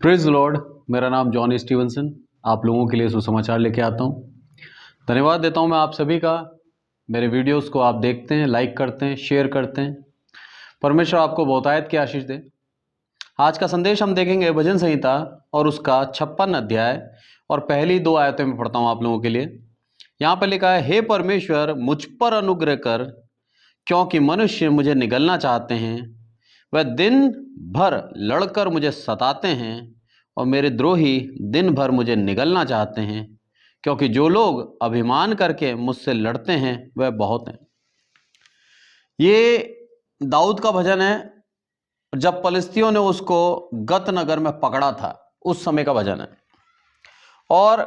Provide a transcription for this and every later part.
Praise Lord. मेरा नाम John Stevenson, आप लोगों के लिए सुसमाचार लेके आता हूँ। धन्यवाद देता हूँ मैं आप सभी का। मेरे वीडियोस को आप देखते हैं, लाइक करते हैं, शेयर करते हैं। परमेश्वर आपको बहुतायत की आशीष दे। आज का संदेश हम देखेंगे भजन संहिता और उसका 56 अध्याय और पहली 2 आयतें में पढ़ता हूँ आप लोगों के लिए। यहाँ पर लिखा है, हे परमेश्वर मुझ पर अनुग्रह कर, क्योंकि मनुष्य मुझे निगलना चाहते हैं। वह दिन भर लड़कर मुझे सताते हैं और मेरे द्रोही दिन भर मुझे निगलना चाहते हैं, क्योंकि जो लोग अभिमान करके मुझसे लड़ते हैं वह बहुत हैं। ये दाऊद का भजन है, जब फलिस्तियों ने उसको गत नगर में पकड़ा था उस समय का भजन है। और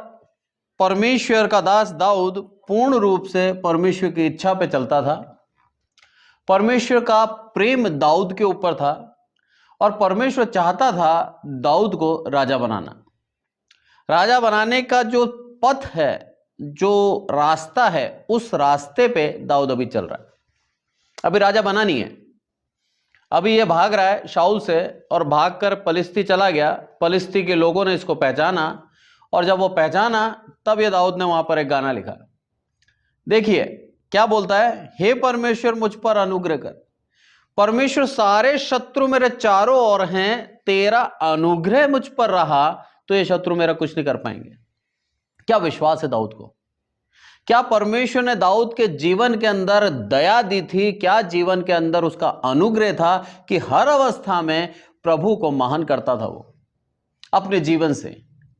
परमेश्वर का दास दाऊद पूर्ण रूप से परमेश्वर की इच्छा पे चलता था। परमेश्वर का प्रेम दाऊद के ऊपर था और परमेश्वर चाहता था दाऊद को राजा बनाना। राजा बनाने का जो पथ है, जो रास्ता है, उस रास्ते पे दाऊद अभी चल रहा है। अभी राजा बना नहीं है। अभी ये भाग रहा है शाऊल से और भागकर फलिस्ती चला गया। फलिस्ती के लोगों ने इसको पहचाना और जब वो पहचाना तब ये दाऊद ने वहां पर एक गाना लिखा। देखिए क्या बोलता है, हे परमेश्वर मुझ पर अनुग्रह कर। परमेश्वर, सारे शत्रु मेरे चारों ओर हैं, तेरा अनुग्रह मुझ पर रहा तो ये शत्रु मेरा कुछ नहीं कर पाएंगे। क्या विश्वास है दाऊद को। क्या परमेश्वर ने दाऊद के जीवन के अंदर दया दी थी, क्या जीवन के अंदर उसका अनुग्रह था कि हर अवस्था में प्रभु को महान करता था। वो अपने जीवन से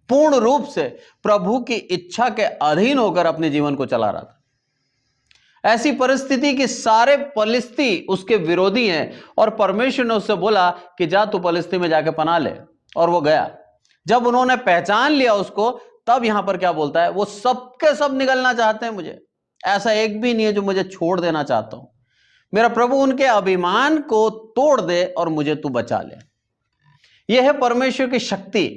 पूर्ण रूप से प्रभु की इच्छा के अधीन होकर अपने जीवन को चला रहा था। ऐसी परिस्थिति कि सारे फलिस्ती उसके विरोधी हैं और परमेश्वर ने उससे बोला कि जा तू फलिस्ती में जाके पनाह ले, और वो गया। जब उन्होंने पहचान लिया उसको, तब यहां पर क्या बोलता है, वो सबके सब निगलना चाहते हैं मुझे, ऐसा एक भी नहीं है जो मुझे छोड़ देना चाहता हूं। मेरा प्रभु उनके अभिमान को तोड़ दे और मुझे तू बचा ले। यह है परमेश्वर की शक्ति।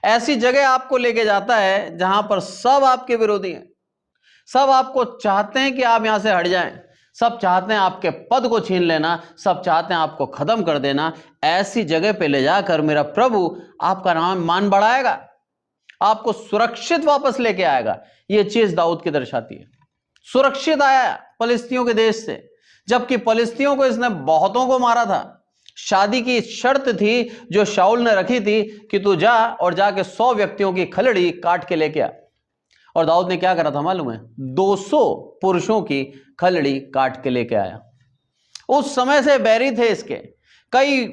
ऐसी जगह आपको लेके जाता है जहां पर सब आपके विरोधी हैं, सब आपको चाहते हैं कि आप यहां से हट जाएं, सब चाहते हैं आपके पद को छीन लेना, सब चाहते हैं आपको खत्म कर देना। ऐसी जगह पे ले जाकर मेरा प्रभु आपका नाम मान बढ़ाएगा, आपको सुरक्षित वापस लेके आएगा। यह चीज दाऊद की दर्शाती है। सुरक्षित आया फलिस्तियों के देश से, जबकि फलिस्तियों को इसने बहुतों को मारा था। शादी की शर्त थी जो शाऊल ने रखी थी कि तू जा और जाके 100 व्यक्तियों की खलड़ी काट के लेके आ। और दाऊद ने क्या करा था मालूम है, 200 पुरुषों की खलड़ी काट के लेके आया। उस समय से बैरी थे इसके। कई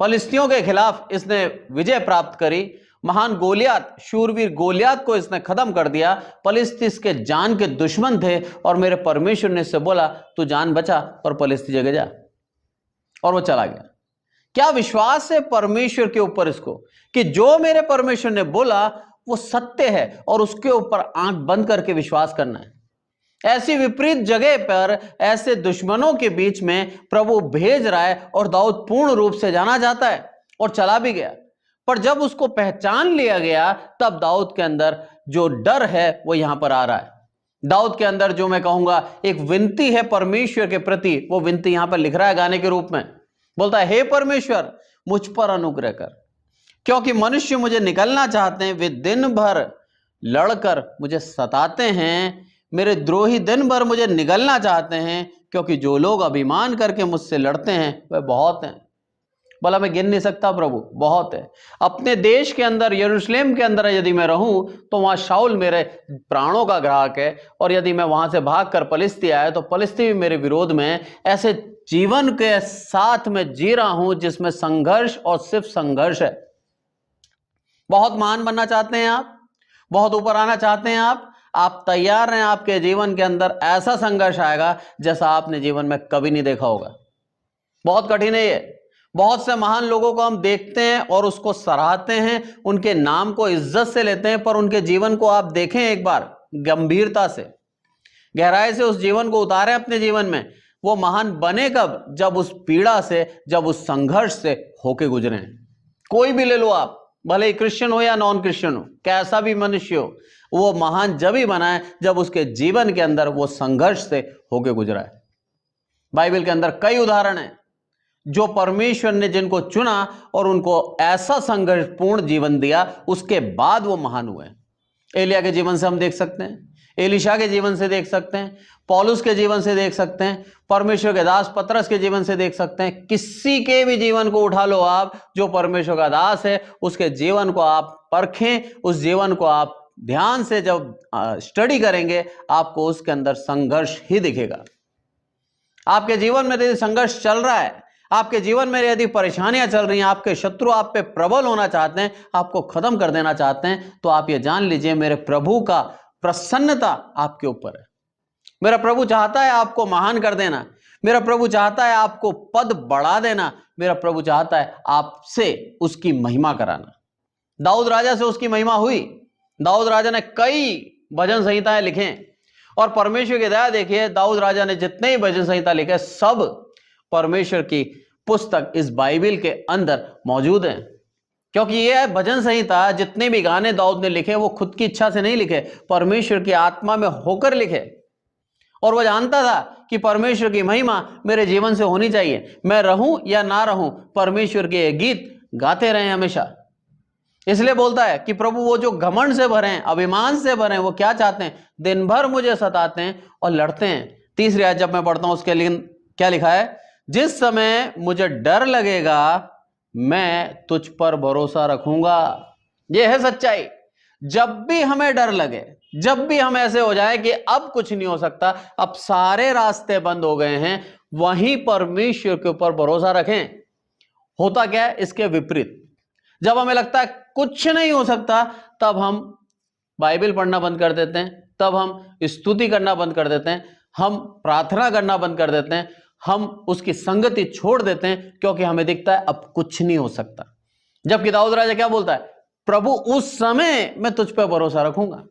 फलिस्तियों के खिलाफ इसने विजय प्राप्त करी। महान गोलियात, शूरवीर गोलियात को इसने खत्म कर दिया। फलिस्ती इसके जान के दुश्मन थे और मेरे परमेश्वर ने इससे बोला तू जान बचा और फलिस्ती जगह जा, और वो चला गया। क्या विश्वास है परमेश्वर के ऊपर इसको कि जो मेरे परमेश्वर ने बोला वो सत्य है और उसके ऊपर आंख बंद करके विश्वास करना है। ऐसी विपरीत जगह पर, ऐसे दुश्मनों के बीच में प्रभु भेज रहा है और दाऊद पूर्ण रूप से जाना चाहता है और चला भी गया। पर जब उसको पहचान लिया गया तब दाऊद के अंदर जो डर है वो यहां पर आ रहा है। दाऊद के अंदर जो मैं कहूंगा एक विनती है परमेश्वर के प्रति, वो विनती यहां पर लिख रहा है गाने के रूप में। बोलता है, हे परमेश्वर मुझ पर अनुग्रह कर, क्योंकि मनुष्य मुझे निगलना चाहते हैं। वे दिन भर लड़कर मुझे सताते हैं, मेरे द्रोही दिन भर मुझे निगलना चाहते हैं, क्योंकि जो लोग अभिमान करके मुझसे लड़ते हैं वह बहुत हैं। बोला मैं गिन नहीं सकता प्रभु, बहुत है। अपने देश के अंदर, यरूशलेम के अंदर यदि मैं रहूं तो वहां शाऊल मेरे प्राणों का ग्राहक है, और यदि मैं वहां से भागकर फलिस्ती आया तो फलिस्ती भी मेरे विरोध में। ऐसे जीवन के साथ में जी रहा हूं जिसमें संघर्ष और सिर्फ संघर्ष है। बहुत महान बनना चाहते हैं आप, बहुत ऊपर आना चाहते हैं आप तैयार हैं। आपके जीवन के अंदर ऐसा संघर्ष आएगा जैसा आपने जीवन में कभी नहीं देखा होगा। बहुत कठिन है ये। बहुत से महान लोगों को हम देखते हैं और उसको सराहते हैं, उनके नाम को इज्जत से लेते हैं, पर उनके जीवन को आप देखें एक बार गंभीरता से, गहराई से उस जीवन को उतारें अपने जीवन में। वो महान बने कब, जब उस पीड़ा से, जब उस संघर्ष से होके गुजरे हैं। कोई भी ले लो आप, भले ही क्रिश्चियन हो या नॉन क्रिश्चियन हो, कैसा भी मनुष्य हो, वो महान जब ही बना है जब उसके जीवन के अंदर वो संघर्ष से होके गुजरा है। बाइबल के अंदर कई उदाहरण हैं जो परमेश्वर ने जिनको चुना और उनको ऐसा संघर्षपूर्ण जीवन दिया, उसके बाद वो महान हुए। एलिया के जीवन से हम देख सकते हैं, एलीशा के जीवन से देख सकते हैं, पौलुस के जीवन से देख सकते हैं, परमेश्वर के दास पतरस के जीवन से देख सकते हैं। किसी के भी जीवन को उठा लो आप, जो परमेश्वर का दास है, उसके जीवन को आप परखें, उस जीवन को आप ध्यान से जब स्टडी करेंगे, आपको उसके अंदर संघर्ष ही दिखेगा। आपके जीवन में यदि संघर्ष चल रहा है, आपके जीवन में यदि परेशानियां चल रही हैं, आपके शत्रु आप पे प्रबल होना चाहते हैं, आपको खत्म कर देना चाहते हैं, तो आप ये जान लीजिए मेरे प्रभु का प्रसन्नता आपके ऊपर है। मेरा प्रभु चाहता है आपको महान कर देना, मेरा प्रभु चाहता है आपको पद बढ़ा देना, मेरा प्रभु चाहता है आपसे उसकी महिमा कराना। दाऊद राजा से उसकी महिमा हुई। दाऊद राजा ने कई भजन संहिताएं लिखे और परमेश्वर की दया देखिए, दाऊद राजा ने जितने ही भजन संहिता लिखे, सब परमेश्वर की पुस्तक इस बाइबल के अंदर मौजूद हैं। क्योंकि यह भजन संहिता, जितने भी गाने दाऊद ने लिखे, वो खुद की इच्छा से नहीं लिखे, परमेश्वर की आत्मा में होकर लिखे। और वह जानता था कि परमेश्वर की महिमा मेरे जीवन से होनी चाहिए, मैं रहूं या ना रहूं, परमेश्वर के गीत गाते रहे हमेशा। इसलिए बोलता है कि प्रभु वो जो घमंड से भरे हैं, अभिमान से भरे हैं, वो क्या चाहते हैं? दिन भर मुझे सताते हैं और लड़ते हैं। तीसरी आयत जब मैं पढ़ता हूं, उसके लिए क्या लिखा है? जिस समय मुझे डर लगेगा मैं तुझ पर भरोसा रखूंगा। यह है सच्चाई। जब भी हमें डर लगे, जब भी हम ऐसे हो जाए कि अब कुछ नहीं हो सकता, अब सारे रास्ते बंद हो गए हैं, वहीं परमेश्वर के ऊपर भरोसा रखें। होता क्या है? इसके विपरीत, जब हमें लगता है कुछ नहीं हो सकता, तब हम बाइबल पढ़ना बंद कर देते हैं, तब हम स्तुति करना बंद कर देते हैं, हम प्रार्थना करना बंद कर देते हैं, हम उसकी संगति छोड़ देते हैं, क्योंकि हमें दिखता है अब कुछ नहीं हो सकता। जबकि दाऊद राजा क्या बोलता है? प्रभु उस समय मैं तुझ पर भरोसा रखूंगा।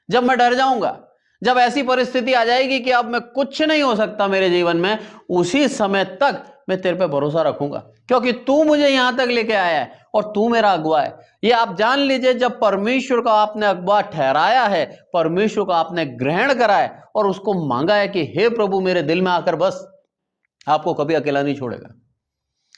जब मैं डर जाऊंगा, जब ऐसी परिस्थिति आ जाएगी कि अब मैं कुछ नहीं हो सकता मेरे जीवन में, उसी समय तक मैं तेरे पे भरोसा रखूंगा, क्योंकि तू मुझे यहां तक लेके आया है और तू मेरा अगुआ है। ये आप जान लीजिए, जब परमेश्वर का आपने अगुआ ठहराया है, परमेश्वर का आपने ग्रहण करा है और उसको मांगा है कि हे प्रभु मेरे दिल में आकर बस, आपको कभी अकेला नहीं छोड़ेगा,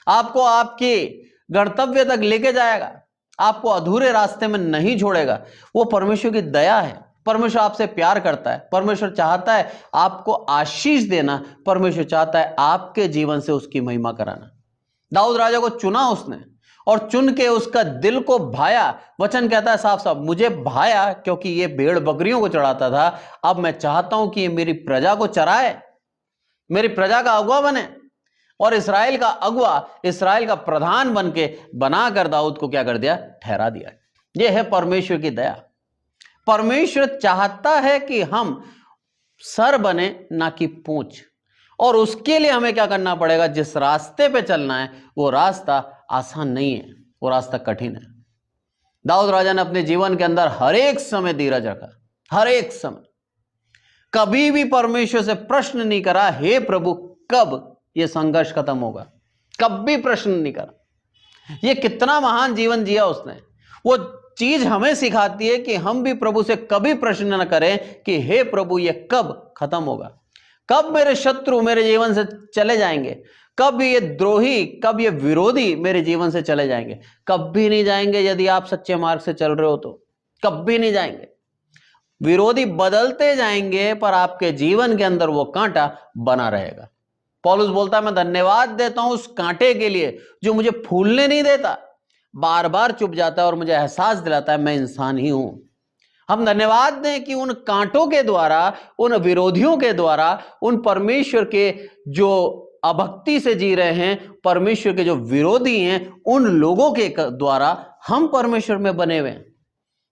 आपको आपके गंतव्य तक लेके जाएगा, आपको अधूरे रास्ते में नहीं छोड़ेगा। वो परमेश्वर की दया है। परमेश्वर आपसे प्यार करता है, परमेश्वर चाहता है आपको आशीष देना, परमेश्वर चाहता है आपके जीवन से उसकी महिमा कराना। दाऊद राजा को चुना उसने और चुन के उसका दिल को भाया। वचन कहता है साफ साफ, मुझे भाया क्योंकि ये भेड़ बकरियों को चढ़ाता था, अब मैं चाहता हूं कि ये मेरी प्रजा को चराए, मेरी प्रजा का अगुआ बने। और इस्राएल का अगुआ, इस्राएल का प्रधान बन के बनाकर दाऊद को क्या कर दिया? ठहरा दिया। यह है परमेश्वर की दया। परमेश्वर चाहता है कि हम सर बने, ना कि पूंछ। और उसके लिए हमें क्या करना पड़ेगा? जिस रास्ते पे चलना है, वो रास्ता आसान नहीं है, वो रास्ता कठिन है। दाऊद राजा ने अपने जीवन के अंदर हर एक समय धीरज रखा, हर एक समय। कभी भी परमेश्वर से प्रश्न नहीं करा, हे प्रभु कब ये संघर्ष खत्म होगा, कभी प्रश्न नहीं करा। ये कितना महान जीवन जिया उसने। वो चीज हमें सिखाती है कि हम भी प्रभु से कभी प्रश्न न करें कि हे प्रभु ये कब खत्म होगा, कब मेरे शत्रु मेरे जीवन से चले जाएंगे, कब ये द्रोही, कब ये विरोधी मेरे जीवन से चले जाएंगे। कभी नहीं जाएंगे यदि आप सच्चे मार्ग से चल रहे हो तो, कभी नहीं जाएंगे। विरोधी बदलते जाएंगे, पर आपके जीवन के अंदर वो कांटा बना रहेगा। पौलुस बोलता है, मैं धन्यवाद देता हूं उस कांटे के लिए जो मुझे फूलने नहीं देता, बार बार चुभ जाता है और मुझे एहसास दिलाता है मैं इंसान ही हूं। हम धन्यवाद दें कि उन कांटों के द्वारा, उन विरोधियों के द्वारा, उन परमेश्वर के जो अभक्ति से जी रहे हैं, परमेश्वर के जो विरोधी हैं, उन लोगों के द्वारा हम परमेश्वर में बने हुए हैं।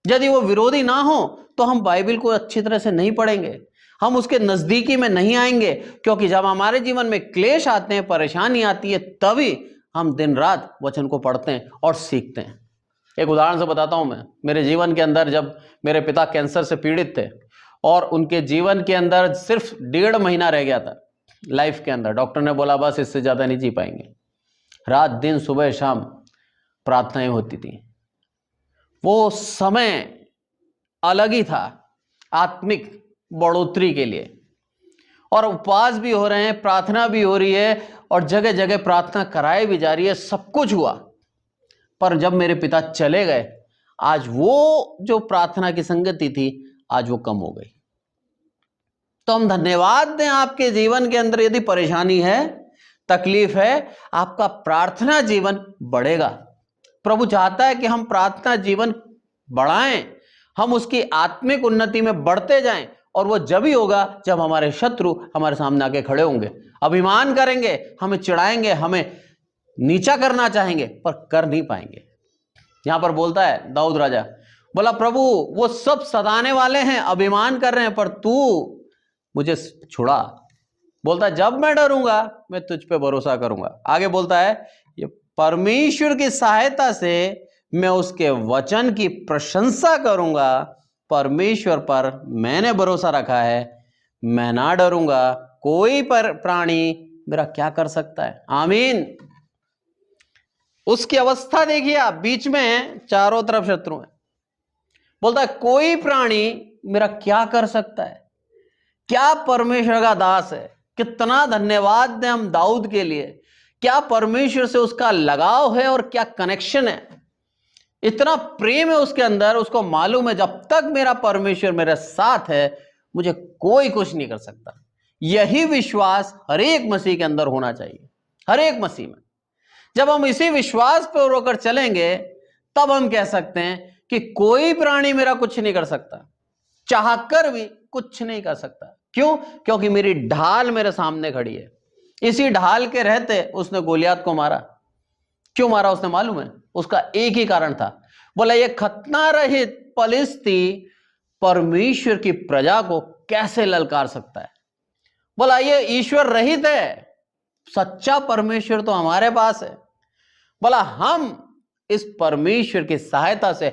यदि वो विरोधी ना हो तो हम बाइबल को अच्छी तरह से नहीं पढ़ेंगे, हम उसके नजदीकी में नहीं आएंगे, क्योंकि जब हमारे जीवन में क्लेश आते हैं, परेशानी आती है, तभी हम दिन रात वचन को पढ़ते हैं और सीखते हैं। एक उदाहरण से बताता हूं मैं। मेरे जीवन के अंदर जब मेरे पिता कैंसर से पीड़ित थे और उनके जीवन के अंदर सिर्फ 1.5 महीना रह गया था लाइफ के अंदर, डॉक्टर ने बोला बस इससे ज्यादा नहीं जी पाएंगे। रात दिन सुबह शाम प्रार्थनाएं होती थी। वो समय अलग ही था आत्मिक बढ़ोतरी के लिए। और उपवास भी हो रहे हैं, प्रार्थना भी हो रही है और जगह जगह प्रार्थना कराई भी जा रही है, सब कुछ हुआ। पर जब मेरे पिता चले गए, आज वो जो प्रार्थना की संगति थी आज वो कम हो गई। तो हम धन्यवाद दें आपके जीवन के अंदर यदि परेशानी है, तकलीफ है, आपका प्रार्थना जीवन बढ़ेगा। प्रभु चाहता है कि हम प्रार्थना जीवन बढ़ाएं, हम उसकी आत्मिक उन्नति में बढ़ते जाएं। और वो जब ही होगा जब हमारे शत्रु हमारे सामने आके खड़े होंगे, अभिमान करेंगे, हमें चिढ़ाएंगे, हमें नीचा करना चाहेंगे, पर कर नहीं पाएंगे। यहां पर बोलता है दाऊद राजा, बोला प्रभु वो सब सताने वाले हैं, अभिमान कर रहे हैं, पर तू मुझे छुड़ा। बोलता जब मैं डरूंगा मैं तुझ पे भरोसा करूंगा। आगे बोलता है ये परमेश्वर की सहायता से मैं उसके वचन की प्रशंसा करूंगा। परमेश्वर पर मैंने भरोसा रखा है, मैं ना डरूंगा। कोई प्राणी मेरा क्या कर सकता है। आमीन। उसकी अवस्था देखिए आप, बीच में चारों तरफ शत्रु हैं। बोलता है कोई प्राणी मेरा क्या कर सकता है। क्या परमेश्वर का दास है। कितना धन्यवाद दें हम दाऊद के लिए। क्या परमेश्वर से उसका लगाव है और क्या कनेक्शन है। इतना प्रेम है उसके अंदर, उसको मालूम है जब तक मेरा परमेश्वर मेरे साथ है मुझे कोई कुछ नहीं कर सकता। यही विश्वास हर एक मसीह के अंदर होना चाहिए, हर एक मसीह में। जब हम इसी विश्वास पर होकर चलेंगे तब हम कह सकते हैं कि कोई प्राणी मेरा कुछ नहीं कर सकता, चाहकर भी कुछ नहीं कर सकता। क्यों? क्योंकि मेरी ढाल मेरे सामने खड़ी है। इसी ढाल के रहते उसने गोलियात को मारा। क्यों मारा उसने मालूम है? उसका एक ही कारण था, बोला ये खतना रहित पलिश्ती परमेश्वर की प्रजा को कैसे ललकार सकता है। बोला ये ईश्वर रहित है, सच्चा परमेश्वर तो हमारे पास है। बोला हम इस परमेश्वर की सहायता से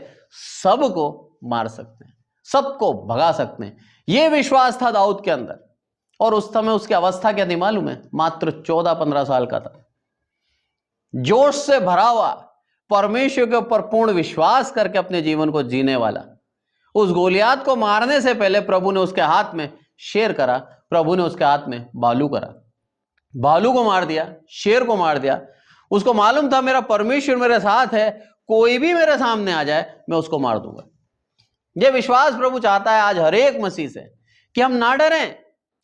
सबको मार सकते हैं, सबको भगा सकते हैं। यह विश्वास था दाऊद के अंदर। और उस समय उसकी अवस्था क्या थी मालूम है? मात्र 14-15 साल का था। जोश से भरा हुआ, परमेश्वर के ऊपर पूर्ण विश्वास करके अपने जीवन को जीने वाला। उस गोलियात को मारने से पहले प्रभु ने उसके हाथ में शेर करा, प्रभु ने उसके हाथ में भालू करा। भालू को मार दिया, शेर को मार दिया। उसको मालूम था मेरा परमेश्वर मेरे साथ है, कोई भी मेरे सामने आ जाए मैं उसको मार दूंगा। यह विश्वास प्रभु चाहता है आज हर एक मसीह से कि हम ना डरें।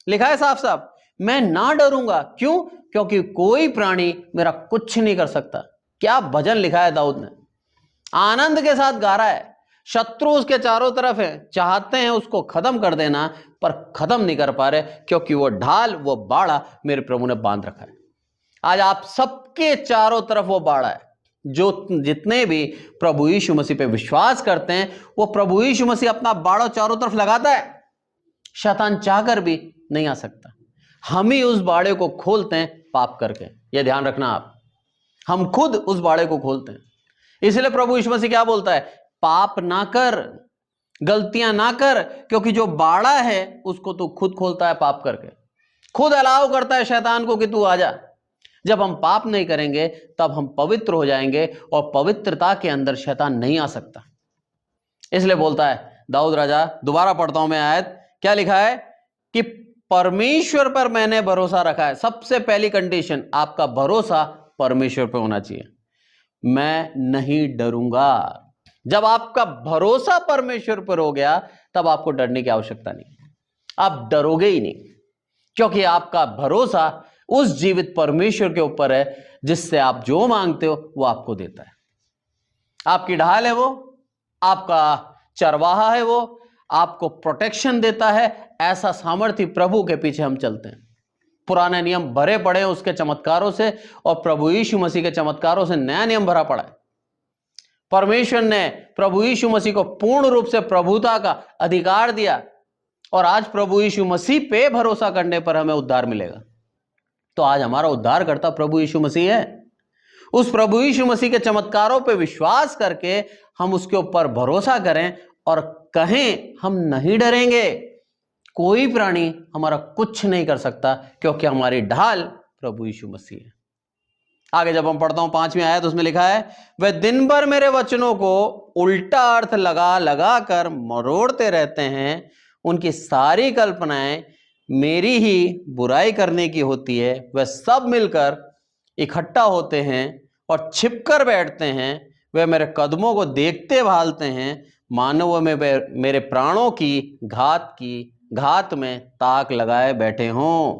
लिखा है साफ साफ, मैं ना डरूंगा। क्यों? क्योंकि कोई प्राणी मेरा कुछ नहीं कर सकता। क्या भजन लिखा है दाऊद ने, आनंद के साथ गा रहा है। शत्रु उसके चारों तरफ है, चाहते हैं उसको खत्म कर देना, पर खत्म नहीं कर पा रहे, क्योंकि वो ढाल, वो बाड़ा मेरे प्रभु ने बांध रखा है। आज आप सबके चारों तरफ वो बाड़ा है। जो जितने भी प्रभु यीशु मसीह पे विश्वास करते हैं, वो प्रभु यीशु मसीह अपना बाड़ा चारों तरफ लगाता है। शैतान चाहकर भी नहीं आ सकता। हम ही उस बाड़े को खोलते हैं पाप करके। यह ध्यान रखना आप, हम खुद उस बाड़े को खोलते हैं। इसलिए प्रभु यीशु मसीह क्या बोलता है? पाप ना कर, गलतियां ना कर, क्योंकि जो बाड़ा है उसको तू खुद खोलता है पाप करके। खुद अलाउ करता है शैतान को कि तू आ जा। जब हम पाप नहीं करेंगे तब हम पवित्र हो जाएंगे, और पवित्रता के अंदर शैतान नहीं आ सकता। इसलिए बोलता है दाऊद राजा, दोबारा पढ़ता हूं मैं आयत, क्या लिखा है कि परमेश्वर पर मैंने भरोसा रखा है। सबसे पहली कंडीशन, आपका भरोसा परमेश्वर पर होना चाहिए। मैं नहीं डरूंगा। जब आपका भरोसा परमेश्वर पर हो गया तब आपको डरने की आवश्यकता नहीं, आप डरोगे ही नहीं, क्योंकि आपका भरोसा उस जीवित परमेश्वर के ऊपर है जिससे आप जो मांगते हो वो आपको देता है। आपकी ढाल है वो, आपका चरवाहा है वो, आपको प्रोटेक्शन देता है। ऐसा सामर्थ्य प्रभु के पीछे हम चलते हैं। पुराने नियम भरे पड़े हैं उसके चमत्कारों से, और प्रभु यीशु मसीह के चमत्कारों से नया नियम भरा पड़ा है। परमेश्वर ने प्रभु यीशु मसीह को पूर्ण रूप से प्रभुता का अधिकार दिया, और आज प्रभु यीशु मसीह पे भरोसा करने पर हमें उद्धार मिलेगा। तो आज हमारा उद्धारकर्ता प्रभु यीशु मसीह है। उस प्रभु यीशु मसीह के चमत्कारों पे विश्वास करके हम उसके ऊपर भरोसा करें और कहें हम नहीं डरेंगे। कोई प्राणी हमारा कुछ नहीं कर सकता, क्योंकि हमारी ढाल प्रभु यीशु मसीह है। आगे जब हम पढ़ता हूं 5वीं आयत, उसमें लिखा है, वे दिन भर मेरे वचनों को उल्टा अर्थ लगा लगा कर मरोड़ते रहते हैं। उनकी सारी कल्पनाएं मेरी ही बुराई करने की होती है, वह सब मिलकर इकट्ठा होते हैं और छिपकर बैठते हैं। वे मेरे कदमों को देखते भालते हैं, मानो वह मेरे प्राणों की घात में ताक लगाए बैठे हों।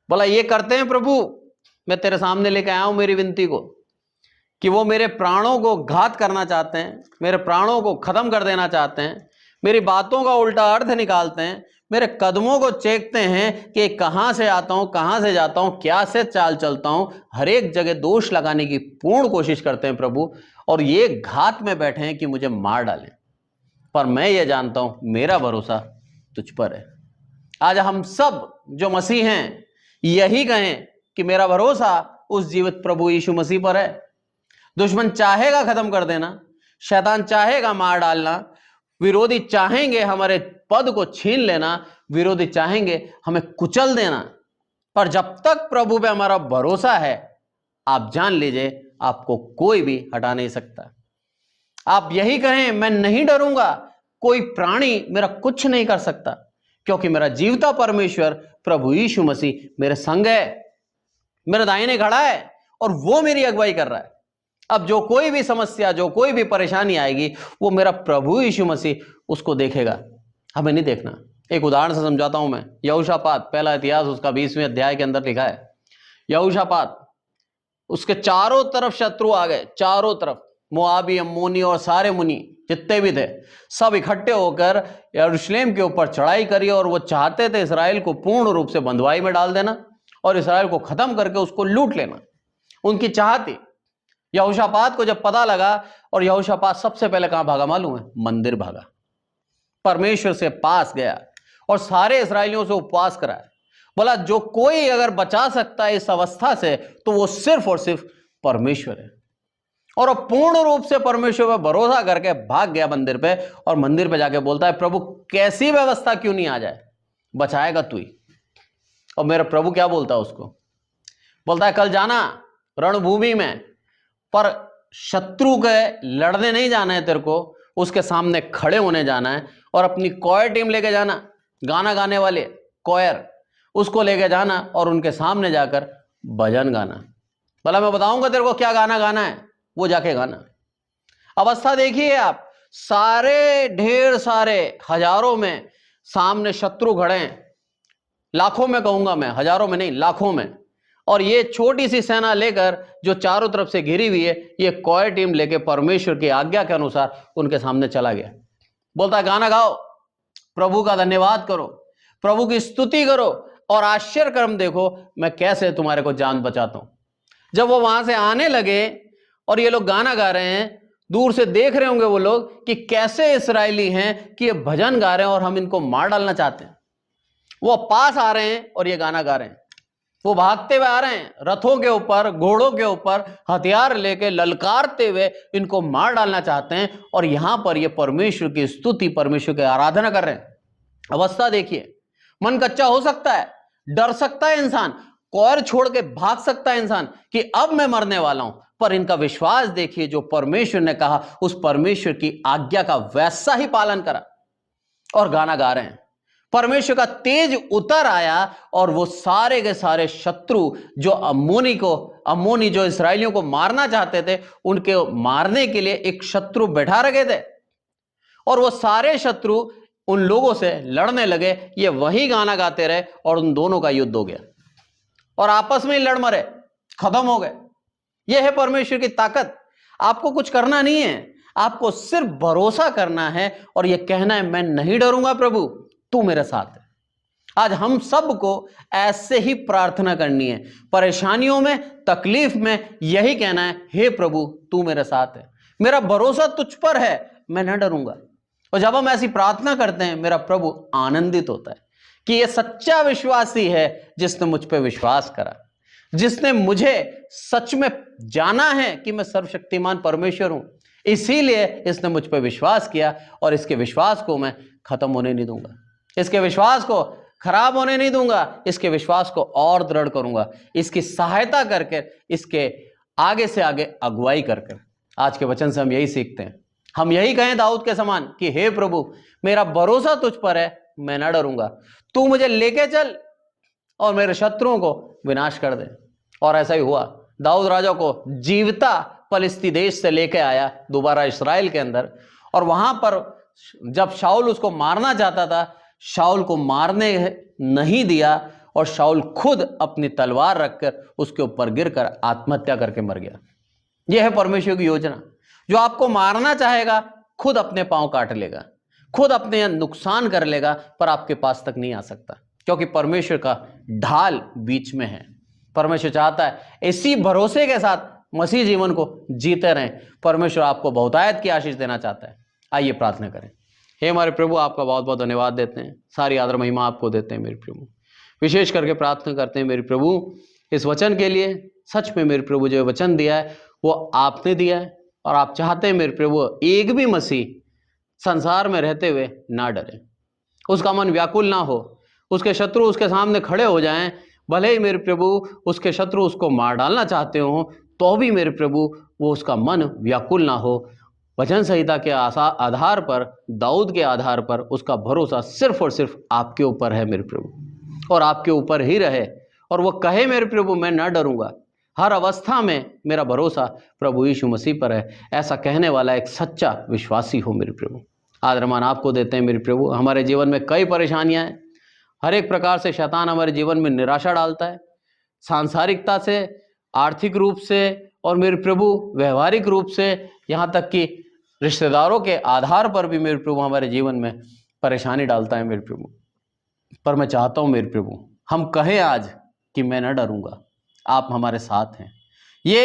बोला ये करते हैं प्रभु, मैं तेरे सामने लेके आया हूं मेरी विनती को, कि वो मेरे प्राणों को घात करना चाहते हैं, मेरे प्राणों को खत्म कर देना चाहते हैं, मेरी बातों का उल्टा अर्थ निकालते हैं, मेरे कदमों को चेकते हैं कि कहां से आता हूं, कहां से जाता हूं, क्या से चाल चलता हूं, हर एक जगह दोष लगाने की पूर्ण कोशिश करते हैं प्रभु, और ये घात में बैठे हैं कि मुझे मार डालें। पर मैं ये जानता हूं मेरा भरोसा तुझ पर है। आज हम सब जो मसीह हैं यही कहें कि मेरा भरोसा उस जीवित प्रभु यीशु मसीह पर है। दुश्मन चाहेगा खत्म कर देना, शैतान चाहेगा मार डालना, विरोधी चाहेंगे हमारे पद को छीन लेना, विरोधी चाहेंगे हमें कुचल देना, पर जब तक प्रभु पे हमारा भरोसा है, आप जान लीजिए आपको कोई भी हटा नहीं सकता। आप यही कहें मैं नहीं डरूंगा, कोई प्राणी मेरा कुछ नहीं कर सकता, क्योंकि मेरा जीवता परमेश्वर प्रभु यीशु मसीह मेरे संग है, मेरे दाहिने खड़ा है और वो मेरी अगुवाई कर रहा है। अब जो कोई भी समस्या, जो कोई भी परेशानी आएगी, वो मेरा प्रभु यीशु मसीह उसको देखेगा, हमें नहीं देखना। एक उदाहरण से समझाता हूं मैं। यहोशापात, पहला इतिहास उसका 20वें अध्याय के अंदर लिखा है। यहोशापात, उसके चारों तरफ शत्रु आ गए, चारों तरफ मोआबी, अम्मोनी और सारे मुनि जितने भी थे, सब इकट्ठे होकर यरूशलेम के ऊपर चढ़ाई करी, और वो चाहते थे इसराइल को पूर्ण रूप से बंधुआई में डाल देना और इसराइल को खत्म करके उसको लूट लेना, उनकी चाहत थी। यहोशापात को जब पता लगा, और यहोशापात सबसे पहले कहां भागा मालूम है? मंदिर भागा, परमेश्वर से पास गया और सारे इसराइलियों से उपवास कराया। बोला जो कोई अगर बचा सकता है इस अवस्था से तो वो सिर्फ और सिर्फ परमेश्वर है। और वो पूर्ण रूप से परमेश्वर पर भरोसा करके भाग गया मंदिर पे, और मंदिर पे जाके बोलता है प्रभु कैसी व्यवस्था क्यों नहीं आ जाए, बचाएगा तू ही। और मेरा प्रभु क्या बोलता है उसको? बोलता है कल जाना रणभूमि में, पर शत्रु के लड़ने नहीं जाना है तेरे को, उसके सामने खड़े होने जाना है, और अपनी कोयर टीम लेके जाना, गाना गाने वाले कोयर, उसको लेके जाना और उनके सामने जाकर भजन गाना। भला मैं बताऊंगा तेरे को क्या गाना गाना है, वो जाके गाना। अवस्था देखिए आप, सारे ढेर सारे हजारों में सामने शत्रु खड़े हैं, लाखों में कहूंगा मैं, हजारों में नहीं, लाखों में, और ये छोटी सी सेना लेकर जो चारों तरफ से घिरी हुई है, ये कोयर टीम लेके परमेश्वर की आज्ञा के अनुसार उनके सामने चला गया। बोलता है गाना गाओ, प्रभु का धन्यवाद करो, प्रभु की स्तुति करो, और आश्चर्य कर्म देखो मैं कैसे तुम्हारे को जान बचाता हूं। जब वो वहां से आने लगे और ये लोग गाना गा रहे हैं, दूर से देख रहे होंगे वो लोग कि कैसे इसराइली हैं कि ये भजन गा रहे हैं और हम इनको मार डालना चाहते हैं। वो पास आ रहे हैं और ये गाना गा रहे हैं, वो भागते हुए आ रहे हैं, रथों के ऊपर, घोड़ों के ऊपर हथियार लेके ललकारते हुए इनको मार डालना चाहते हैं, और यहां पर ये परमेश्वर की स्तुति, परमेश्वर की आराधना कर रहे हैं। अवस्था देखिए, मन कच्चा हो सकता है, डर सकता है इंसान, कोयर छोड़ के भाग सकता है इंसान कि अब मैं मरने वाला हूं, पर इनका विश्वास देखिए, जो परमेश्वर ने कहा उस परमेश्वर की आज्ञा का वैसा ही पालन करा और गाना गा रहे हैं। परमेश्वर का तेज उतर आया और वो सारे के सारे शत्रु जो अम्मोनी जो इसराइलियों को मारना चाहते थे, उनके मारने के लिए एक शत्रु बैठा रखे थे, और वो सारे शत्रु उन लोगों से लड़ने लगे। ये वही गाना गाते रहे और उन दोनों का युद्ध हो गया और आपस में ही लड़ मरे, खत्म हो गए। यह है परमेश्वर की ताकत। आपको कुछ करना नहीं है, आपको सिर्फ भरोसा करना है और यह कहना है मैं नहीं डरूंगा प्रभु, तू मेरे साथ है। आज हम सबको ऐसे ही प्रार्थना करनी है, परेशानियों में, तकलीफ में यही कहना है हे प्रभु तू मेरे साथ है, मेरा भरोसा तुझ पर है, मैं न डरूंगा। और जब हम ऐसी प्रार्थना करते हैं, मेरा प्रभु आनंदित होता है कि यह सच्चा विश्वासी है जिसने मुझ पर विश्वास करा, जिसने मुझे सच में जाना है कि मैं सर्वशक्तिमान परमेश्वर हूं, इसीलिए इसने मुझ पर विश्वास किया, और इसके विश्वास को मैं खत्म होने नहीं दूंगा, इसके विश्वास को खराब होने नहीं दूंगा, इसके विश्वास को और दृढ़ करूंगा, इसकी सहायता करके, इसके आगे से आगे अगुवाई करके। आज के वचन से हम यही सीखते हैं, हम यही कहें दाऊद के समान कि हे प्रभु मेरा भरोसा तुझ पर है, मैं ना डरूंगा, तू मुझे लेके चल और मेरे शत्रुओं को विनाश कर दे। और ऐसा ही हुआ, दाऊद राजा को जीवता फलिस्ती देश से लेके आया दोबारा इस्राएल के अंदर, और वहां पर जब शाऊल उसको मारना चाहता था, शाऊल को मारने नहीं दिया और शाऊल खुद अपनी तलवार रखकर उसके ऊपर गिरकर आत्महत्या करके मर गया। यह है परमेश्वर की योजना। जो आपको मारना चाहेगा खुद अपने पांव काट लेगा, खुद अपने नुकसान कर लेगा, पर आपके पास तक नहीं आ सकता, क्योंकि परमेश्वर का ढाल बीच में है। परमेश्वर चाहता है इसी भरोसे के साथ मसीह जीवन को जीते रहें। परमेश्वर आपको बहुतायत की आशीष देना चाहता है। आइए प्रार्थना करें। हे हमारे प्रभु, आपका बहुत बहुत धन्यवाद देते हैं, सारी आदर महिमा आपको देते हैं मेरे प्रभु। विशेष करके प्रार्थना करते हैं मेरे प्रभु इस वचन के लिए। सच में मेरे प्रभु जो वचन दिया है वो आपने दिया है, और आप चाहते हैं मेरे प्रभु एक भी मसीह संसार में रहते हुए ना डरे, उसका मन व्याकुल ना हो, उसके शत्रु उसके सामने खड़े हो जाएं, भले ही मेरे प्रभु उसके शत्रु उसको मार डालना चाहते हो, तो भी मेरे प्रभु वो उसका मन व्याकुल ना हो। वचन संहिता के आधार पर, दाऊद के आधार पर उसका भरोसा सिर्फ और सिर्फ आपके ऊपर है मेरे प्रभु, और आपके ऊपर ही रहे। और वो कहे मेरे प्रभु मैं ना डरूंगा, हर अवस्था में मेरा भरोसा प्रभु यीशु मसीह पर है, ऐसा कहने वाला एक सच्चा विश्वासी हो मेरे प्रभु। आदरमान आपको देते हैं मेरे प्रभु। हमारे जीवन में कई परेशानियां हैं, हर एक प्रकार से शैतान हमारे जीवन में निराशा डालता है, सांसारिकता से, आर्थिक रूप से, और मेरे प्रभु व्यवहारिक रूप से, यहाँ तक कि रिश्तेदारों के आधार पर भी मेरे प्रभु हमारे जीवन में परेशानी डालता है मेरे प्रभु। पर मैं चाहता हूँ मेरे प्रभु हम कहें आज कि मैं न डरूंगा, आप हमारे साथ हैं। ये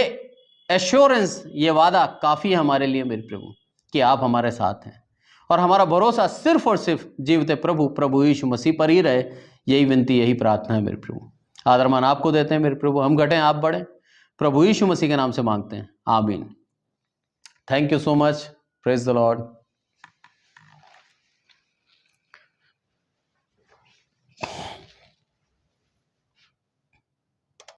एश्योरेंस, ये वादा काफ़ी है हमारे लिए मेरे प्रभु कि आप हमारे साथ हैं, और हमारा भरोसा सिर्फ और सिर्फ जीवते प्रभु यीशु मसीह पर ही रहे। यही विनती, यही प्रार्थना है मेरे प्रभु। आदरमान आपको देते हैं मेरे प्रभु। हम घटें आप बढ़ें, प्रभु यीशु मसीह के नाम से मांगते हैं, आमीन। Thank you so much. Praise the Lord.